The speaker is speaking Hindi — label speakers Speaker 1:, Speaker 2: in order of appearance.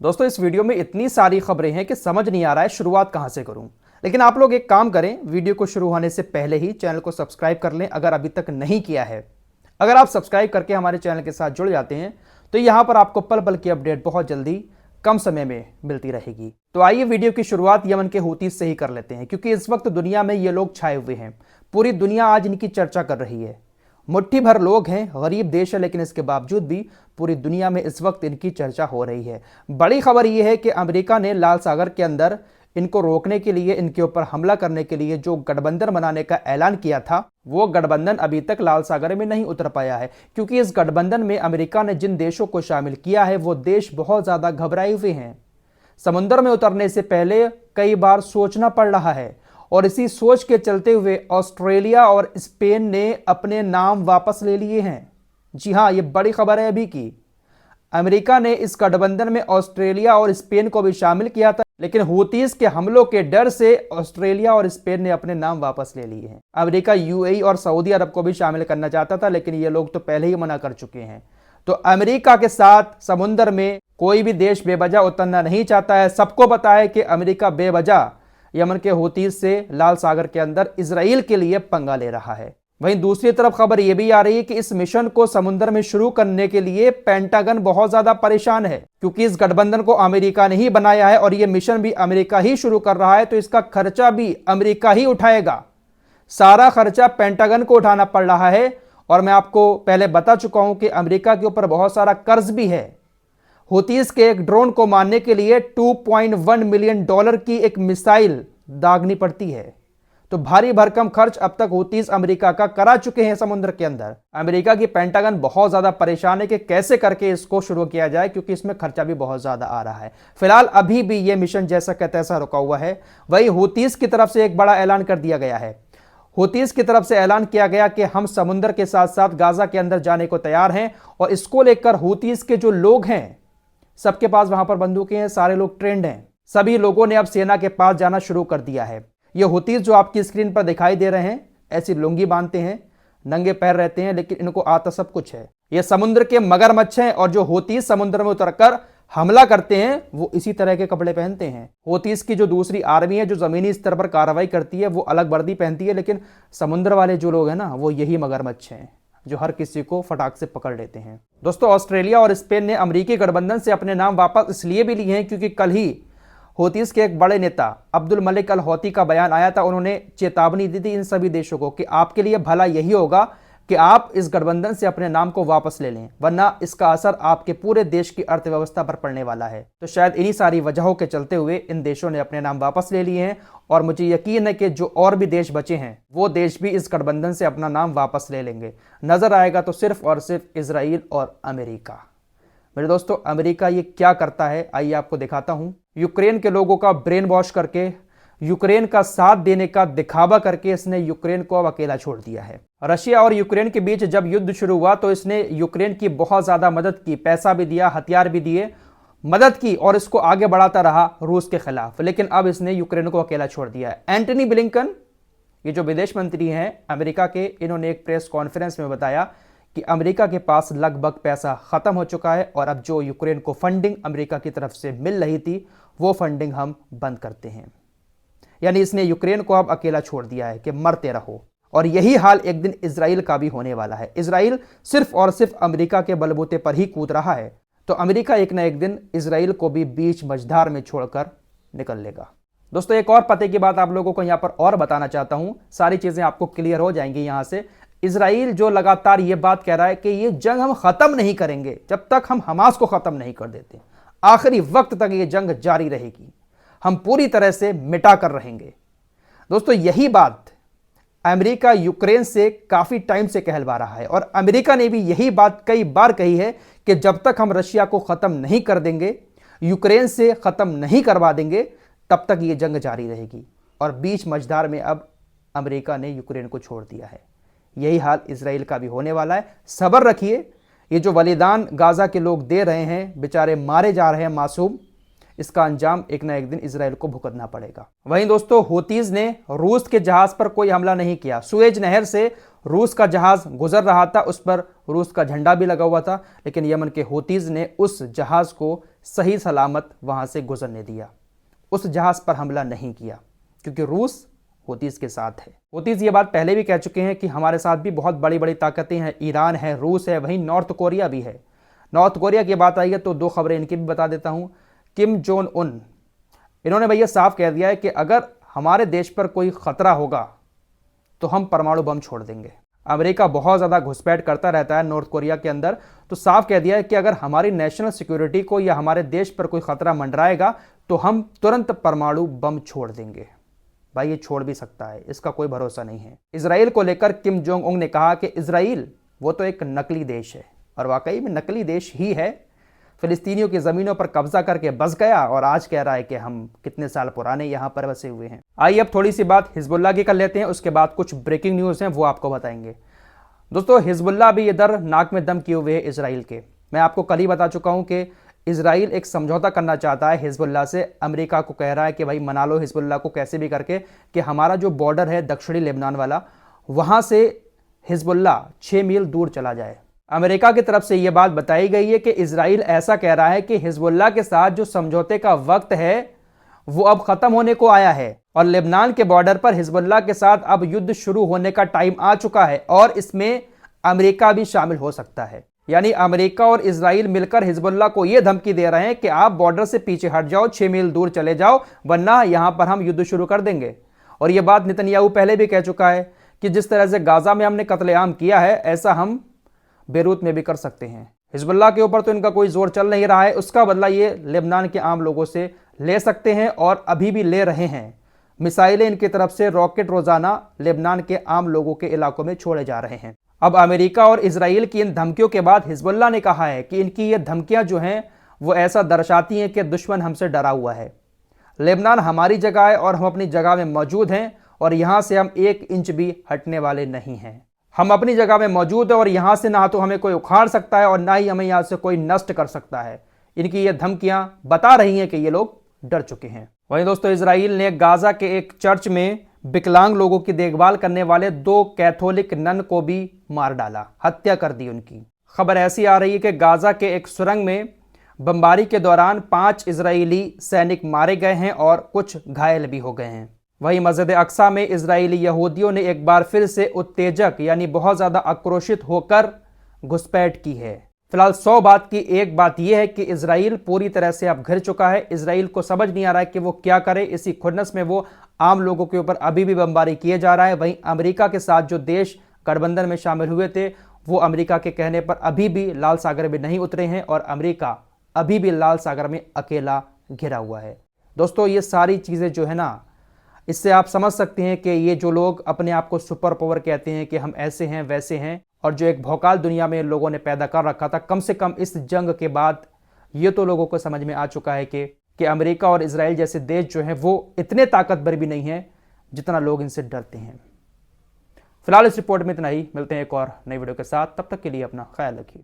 Speaker 1: दोस्तों इस वीडियो में इतनी सारी खबरें हैं कि समझ नहीं आ रहा है शुरुआत कहां से करूं। लेकिन आप लोग एक काम करें, वीडियो को शुरू होने से पहले ही चैनल को सब्सक्राइब कर लें अगर अभी तक नहीं किया है। अगर आप सब्सक्राइब करके हमारे चैनल के साथ जुड़ जाते हैं तो यहां पर आपको पल पल की अपडेट बहुत जल्दी कम समय में मिलती रहेगी। तो आइए वीडियो की शुरुआत यमन के हूतीज से ही कर लेते हैं, क्योंकि इस वक्त दुनिया में ये लोग छाए हुए हैं। पूरी दुनिया आज इनकी चर्चा कर रही है। मुट्ठी भर लोग हैं, गरीब देश है, लेकिन इसके बावजूद भी पूरी दुनिया में इस वक्त इनकी चर्चा हो रही है। बड़ी खबर यह है कि अमेरिका ने लाल सागर के अंदर इनको रोकने के लिए, इनके ऊपर हमला करने के लिए जो गठबंधन बनाने का ऐलान किया था, वो गठबंधन अभी तक लाल सागर में नहीं उतर पाया है। क्योंकि इस गठबंधन में अमेरिका ने जिन देशों को शामिल किया है वो देश बहुत ज्यादा घबराए हुए हैं। समुद्र में उतरने से पहले कई बार सोचना पड़ रहा है, और इसी सोच के चलते हुए ऑस्ट्रेलिया और स्पेन ने अपने नाम वापस ले लिए हैं। जी हां, ये बड़ी खबर है अभी की। अमेरिका ने इस गठबंधन में ऑस्ट्रेलिया और स्पेन को भी शामिल किया था, लेकिन हूतीज के हमलों के डर से ऑस्ट्रेलिया और स्पेन ने अपने नाम वापस ले लिए हैं। अमेरिका यूएई और सऊदी अरब को भी शामिल करना चाहता था, लेकिन ये लोग तो पहले ही मना कर चुके हैं। तो अमेरिका के साथ समुद्र में कोई भी देश बेवजह उतरना नहीं चाहता है। सबको पता है कि अमेरिका बेवजह यमन के हूतीज से लाल सागर के अंदर इजराइल के लिए पंगा ले रहा है। वहीं दूसरी तरफ खबर यह भी आ रही है कि इस मिशन को समुद्र में शुरू करने के लिए पेंटागन बहुत ज्यादा परेशान है, क्योंकि इस गठबंधन को अमेरिका ने ही बनाया है और यह मिशन भी अमेरिका ही शुरू कर रहा है, तो इसका खर्चा भी अमेरिका ही उठाएगा। सारा खर्चा पेंटागन को उठाना पड़ रहा है। और मैं आपको पहले बता चुका हूं कि अमेरिका के ऊपर बहुत सारा कर्ज भी है। हूतीज के एक ड्रोन को मारने के लिए $2.1 मिलियन की एक मिसाइल दागनी पड़ती है। तो भारी भरकम खर्च अब तक हूतीज अमेरिका का करा चुके हैं समुद्र के अंदर। अमेरिका की पेंटागन बहुत ज्यादा परेशान है कि कैसे करके इसको शुरू किया जाए, क्योंकि इसमें खर्चा भी बहुत ज्यादा आ रहा है। फिलहाल अभी भी यह मिशन जैसा का तैसा रुका हुआ है। वही हूतीज की तरफ से एक बड़ा ऐलान कर दिया गया है। हूतीज की तरफ से ऐलान किया गया कि हम समुद्र के साथ साथ गाजा के अंदर जाने को तैयार हैं, और इसको लेकर हूतीज के जो लोग हैं सबके पास वहां पर बंदूकें हैं, सारे लोग ट्रेंड हैं। सभी लोगों ने अब सेना के पास जाना शुरू कर दिया है। ये हूतीज जो आपकी स्क्रीन पर दिखाई दे रहे हैं, ऐसी लुंगी बांधते हैं, नंगे पैर रहते हैं, लेकिन इनको आता सब कुछ है। ये समुद्र के मगरमच्छ हैं, और जो हूतीज समुद्र में उतरकर हमला करते हैं वो इसी तरह के कपड़े पहनते हैं। हूतीज की जो दूसरी आर्मी है जो जमीनी स्तर पर कार्रवाई करती है वो अलग वर्दी पहनती है, लेकिन समुद्र वाले जो लोग हैं ना, वो यही मगरमच्छ हैं जो हर किसी को फटाक से पकड़ लेते हैं। दोस्तों ऑस्ट्रेलिया और स्पेन ने अमेरिकी गठबंधन से अपने नाम वापस इसलिए भी लिए हैं क्योंकि कल ही हूतीज के एक बड़े नेता अब्दुल मलिक अल हौती का बयान आया था। उन्होंने चेतावनी दी थी इन सभी देशों को कि आपके लिए भला यही होगा कि आप इस गठबंधन से अपने नाम को वापस ले लें, वरना इसका असर आपके पूरे देश की अर्थव्यवस्था पर पड़ने वाला है। तो शायद इन्हीं सारी वजहों के चलते हुए इन देशों ने अपने नाम वापस ले लिए हैं, और मुझे यकीन है कि जो और भी देश बचे हैं वो देश भी इस गठबंधन से अपना नाम वापस ले लेंगे। नजर आएगा तो सिर्फ और सिर्फ इजराइल और अमेरिका। मेरे दोस्तों अमेरिका ये क्या करता है आइए आपको दिखाता हूं। यूक्रेन के लोगों का ब्रेन वॉश करके, यूक्रेन का साथ देने का दिखावा करके इसने यूक्रेन को अब अकेला छोड़ दिया है। रशिया और यूक्रेन के बीच जब युद्ध शुरू हुआ तो इसने यूक्रेन की बहुत ज्यादा मदद की, पैसा भी दिया, हथियार भी दिए, मदद की, और इसको आगे बढ़ाता रहा रूस के खिलाफ। लेकिन अब इसने यूक्रेन को अकेला छोड़ दिया है। एंटनी ब्लिंकन, ये जो विदेश मंत्री हैं अमेरिका के, इन्होंने एक प्रेस कॉन्फ्रेंस में बताया कि अमेरिका के पास लगभग पैसा खत्म हो चुका है, और अब जो यूक्रेन को फंडिंग अमेरिका की तरफ से मिल रही थी वो फंडिंग हम बंद करते हैं। यानी इसने यूक्रेन को अब अकेला छोड़ दिया है कि मरते रहो। और यही हाल एक दिन इजराइल का भी होने वाला है। इजराइल सिर्फ और सिर्फ अमेरिका के बलबूते पर ही कूद रहा है, तो अमेरिका एक ना एक दिन इजराइल को भी बीच मझधार में छोड़कर निकल लेगा। दोस्तों एक और पते की बात आप लोगों को यहां पर और बताना चाहता हूं, सारी चीजें आपको क्लियर हो जाएंगी यहां से। इजराइल जो लगातार ये बात कह रहा है कि ये जंग हम खत्म नहीं करेंगे जब तक हम हमास को खत्म नहीं कर देते, आखिरी वक्त तक ये जंग जारी रहेगी, हम पूरी तरह से मिटा कर रहेंगे। दोस्तों यही बात अमेरिका यूक्रेन से काफी टाइम से कहलवा रहा है, और अमेरिका ने भी यही बात कई बार कही है कि जब तक हम रशिया को खत्म नहीं कर देंगे, यूक्रेन से खत्म नहीं करवा देंगे, तब तक ये जंग जारी रहेगी। और बीच मझधार में अब अमेरिका ने यूक्रेन को छोड़ दिया है। यही हाल इजराइल का भी होने वाला है। सब्र रखिए। ये जो बलिदान गाजा के लोग दे रहे हैं, बेचारे मारे जा रहे हैं मासूम, इसका अंजाम एक ना एक दिन इजराइल को भुगतना पड़ेगा। वहीं दोस्तों हूतीज ने रूस के जहाज पर कोई हमला नहीं किया। सुएज नहर से रूस का जहाज गुजर रहा था, उस पर रूस का झंडा भी लगा हुआ था, लेकिन यमन के हूतीज ने उस जहाज को सही सलामत वहां से गुजरने दिया। उस जहाज पर हमला नहीं किया क्योंकि रूस हूतीज के साथ है। हूतीज ये बात पहले भी कह चुके हैं कि हमारे साथ भी बहुत बड़ी बड़ी ताकतें हैं, ईरान है, रूस है, वहीं नॉर्थ कोरिया भी है। नॉर्थ कोरिया की बात आई है तो दो खबरें इनकी भी बता देता हूं। किम जोंग उन, इन्होंने भैया साफ कह दिया है कि अगर हमारे देश पर कोई खतरा होगा तो हम परमाणु बम छोड़ देंगे। अमेरिका बहुत ज़्यादा घुसपैठ करता रहता है नॉर्थ कोरिया के अंदर, तो साफ कह दिया है कि अगर हमारी नेशनल सिक्योरिटी को या हमारे देश पर कोई खतरा मंडराएगा तो हम तुरंत परमाणु बम छोड़ देंगे। भाई ये छोड़ भी सकता है, इसका कोई भरोसा नहीं है। इजराइल को लेकर किम जोंग उन ने कहा कि इजराइल वो तो एक नकली देश है, और वाकई में नकली देश ही है। फिलिस्तीनियों की ज़मीनों पर कब्जा करके बस गया और आज कह रहा है कि हम कितने साल पुराने यहाँ पर बसे हुए हैं। आइए अब थोड़ी सी बात हिजबुल्लाह की कर लेते हैं, उसके बाद कुछ ब्रेकिंग न्यूज़ हैं वो आपको बताएंगे। दोस्तों हिजबुल्लाह भी इधर नाक में दम किए हुए है इजराइल के। मैं आपको कल ही बता चुका हूँ कि इजराइल एक समझौता करना चाहता है हिजबुल्लाह से। अमेरिका को कह रहा है कि भाई मना लो हिजबुल्लाह को कैसे भी करके कि हमारा जो बॉर्डर है दक्षिणी लेबनान वाला, वहाँ से हिजबुल्लाह 6 मील दूर चला जाए। अमेरिका की तरफ से यह बात बताई गई है कि इजराइल ऐसा कह रहा है कि हिजबुल्लाह के साथ जो समझौते का वक्त है वो अब खत्म होने को आया है और लेबनान के बॉर्डर पर हिजबुल्लाह के साथ अब युद्ध शुरू होने का टाइम आ चुका है और इसमें अमेरिका भी शामिल हो सकता है। यानी अमेरिका और इजराइल मिलकर हिजबुल्लाह को यह धमकी दे रहे हैं कि आप बॉर्डर से पीछे हट जाओ, 6 मील दूर चले जाओ, वरना यहां पर हम युद्ध शुरू कर देंगे। और यह बात नेतन्याहू पहले भी कह चुका है कि जिस तरह से गाजा में हमने कत्लेआम किया है ऐसा हम बेरूत में भी कर सकते हैं। हिजबुल्लाह के ऊपर तो इनका कोई जोर चल नहीं रहा है, उसका बदला ये लेबनान के आम लोगों से ले सकते हैं और अभी भी ले रहे हैं। मिसाइलें इनकी तरफ से रॉकेट रोजाना लेबनान के आम लोगों के इलाकों में छोड़े जा रहे हैं। अब अमेरिका और इजराइल की इन धमकियों के बाद हिजबुल्लाह ने कहा है कि इनकी ये धमकियां जो हैं वो ऐसा दर्शाती हैं कि दुश्मन हमसे डरा हुआ है। लेबनान हमारी जगह है और हम अपनी जगह में मौजूद हैं और यहां से हम 1 इंच भी हटने वाले नहीं हैं। हम अपनी जगह में मौजूद है और यहां से ना तो हमें कोई उखाड़ सकता है और ना ही हमें यहां से कोई नष्ट कर सकता है। इनकी ये धमकियां बता रही हैं कि ये लोग डर चुके हैं। वहीं दोस्तों इजराइल ने गाजा के एक चर्च में विकलांग लोगों की देखभाल करने वाले 2 कैथोलिक नन को भी मार डाला, हत्या कर दी उनकी। खबर ऐसी आ रही है कि गाजा के एक सुरंग में बमबारी के दौरान 5 इजरायली सैनिक मारे गए हैं और कुछ घायल भी हो गए हैं। वहीं मस्जिद अक्सा में इजरायली यहूदियों ने एक बार फिर से उत्तेजक यानी बहुत ज़्यादा आक्रोशित होकर घुसपैठ की है। फिलहाल 100 बात की एक बात यह है कि इजराइल पूरी तरह से अब घिर चुका है। इजराइल को समझ नहीं आ रहा है कि वो क्या करे। इसी खुन्नस में वो आम लोगों के ऊपर अभी भी बमबारी किए जा रहा है। वहीं अमेरिका के साथ जो देश गठबंधन में शामिल हुए थे वो अमेरिका के कहने पर अभी भी लाल सागर में नहीं उतरे हैं और अमेरिका अभी भी लाल सागर में अकेला घिरा हुआ है। दोस्तों ये सारी चीज़ें जो है ना, इससे आप समझ सकते हैं कि ये जो लोग अपने आप को सुपर पावर कहते हैं कि हम ऐसे हैं वैसे हैं, और जो एक भौकाल दुनिया में लोगों ने पैदा कर रखा था, कम से कम इस जंग के बाद ये तो लोगों को समझ में आ चुका है कि अमेरिका और इजराइल जैसे देश जो हैं वो इतने ताकतवर भी नहीं हैं जितना लोग इनसे डरते हैं। फिलहाल इस रिपोर्ट में इतना ही, मिलते हैं एक और नई वीडियो के साथ, तब तक के लिए अपना ख्याल रखिए।